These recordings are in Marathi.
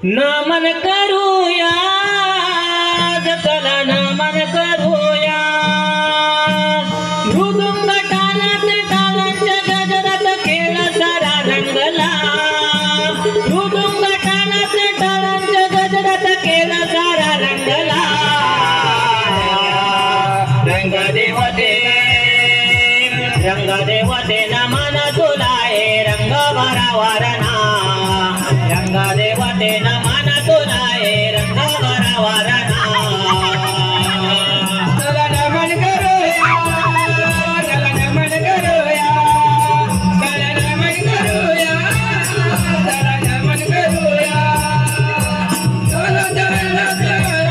नमन करूया चला नमन करूया मृदुंग टाळत टाळांच्या गजरात खेळ सारा रंगला मृदुंग टाळत टाळांच्या गजरात खेळ सारा रंगला रंग देवते नमन तुला हे रंग वरावरणा रंग देवते नमन तुला हे रंग वरावरणा चला नमन करूया चला नमन करूया चला नमन करूया चला नमन करूया चला चला चला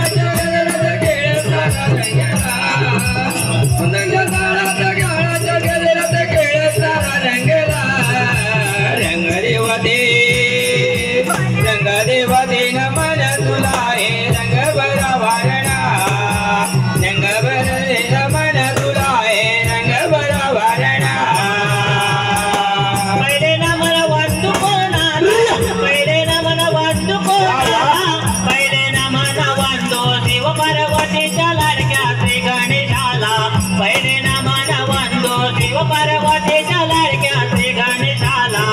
खेळ सारा रंगला देवते नमन तुला हे रंग वरावरणा रंग नमन तुला हे रंग वरावरणा पहिले नमन वाटू कोणाला पहिले नमन वाटू कोणाला पहिले नमन वाटतो शिव पार्वतीच्या लाडक्या श्री गणेशाला पहिले नमन वाटतो शिव पार्वतीच्या लाडक्या श्री गणेशाला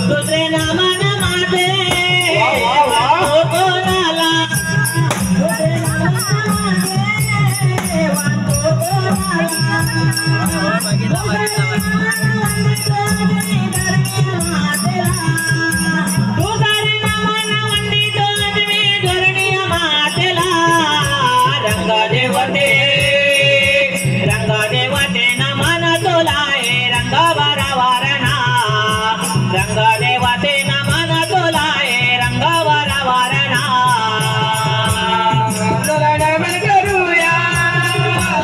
दुसरे नमन रंगदेवते नमन तुला हे रंग वरावरणा रंगदेवते नमन तुला हे रंग वरावरणा चला नमन करूया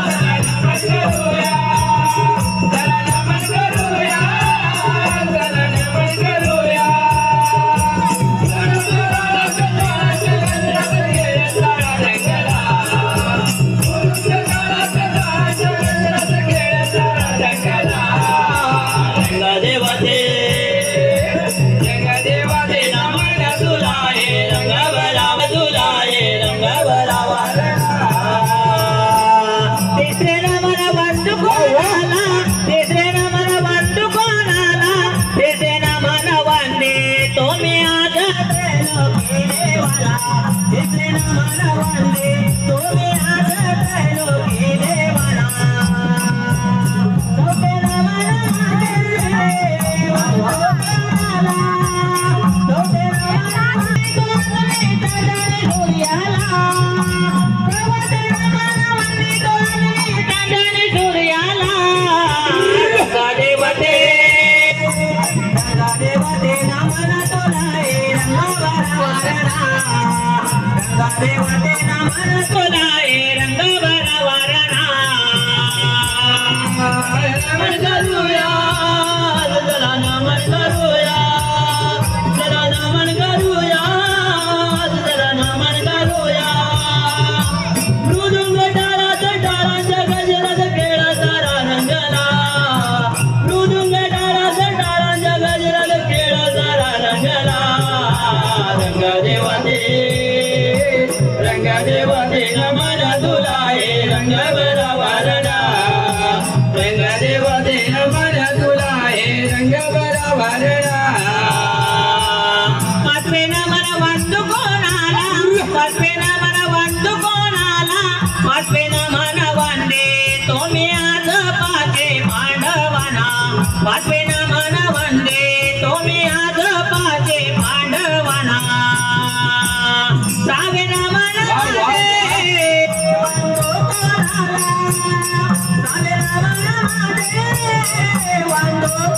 चला नमन करूया चला नमन करूया देवते नमन तुला हे रंग वरावरणा नमन करूया चला नमन करूया चला नमन करूया चला नमन करूया मृदुंग टाळत टाळांच्या गजरात खेळ सारा रंगला मृदुंग टाळत टाळांच्या गजरात खेळ सारा रंगला रंगदेवते नमन तुला हे रंग वरावरणा रंगदेवते नमन तुला हे रंग वरावरणा पाचवे नमन वाटू कोणाला पाचवे नमन वाटू कोणाला पाचवे नमन वंदे तुम्ही आज पाचे पांडवांना पाचवे नमन वंदे तुम्ही आज पाचे पांडवांना सहावे नमन Wando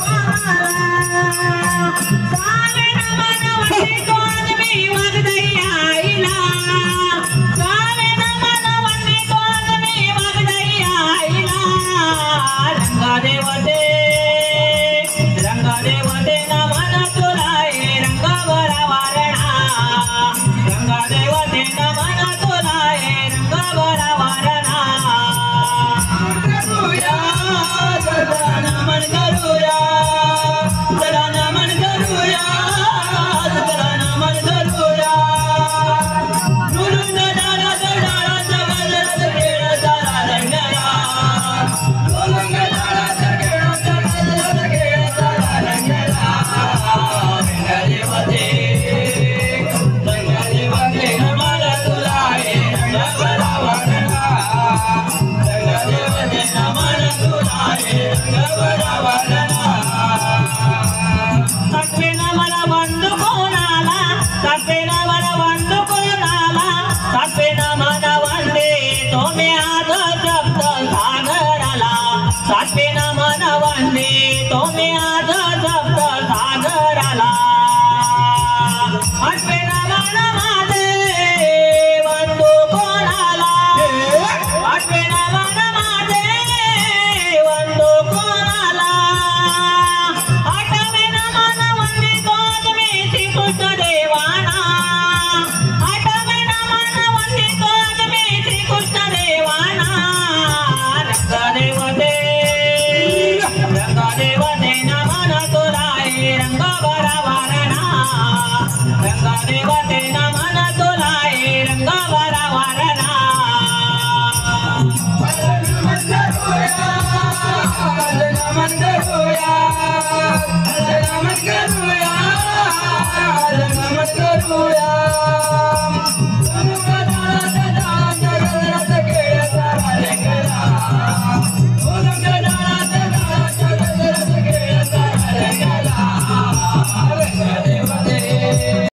सातवे नामाला बंधू कोणाला सातवे नामाला बंधू कोणाला सातवे नामाला वंदे तुम्ही आज सप्त सागराला सातवे नामाला वंदे तुम्ही आज सप्त सागराला आठवे नामाला माझे बंधू कोणाला आठवे नामाला माझे बंधू कोणाला आठवे नामाला वंदितो तुम्ही श्रीकृष्ण देवाना आठवे नामाला वंदितो तुम्ही श्रीकृष्ण देवाना रंगदेवते नमन तुला रंग बराबरना रंगदेवते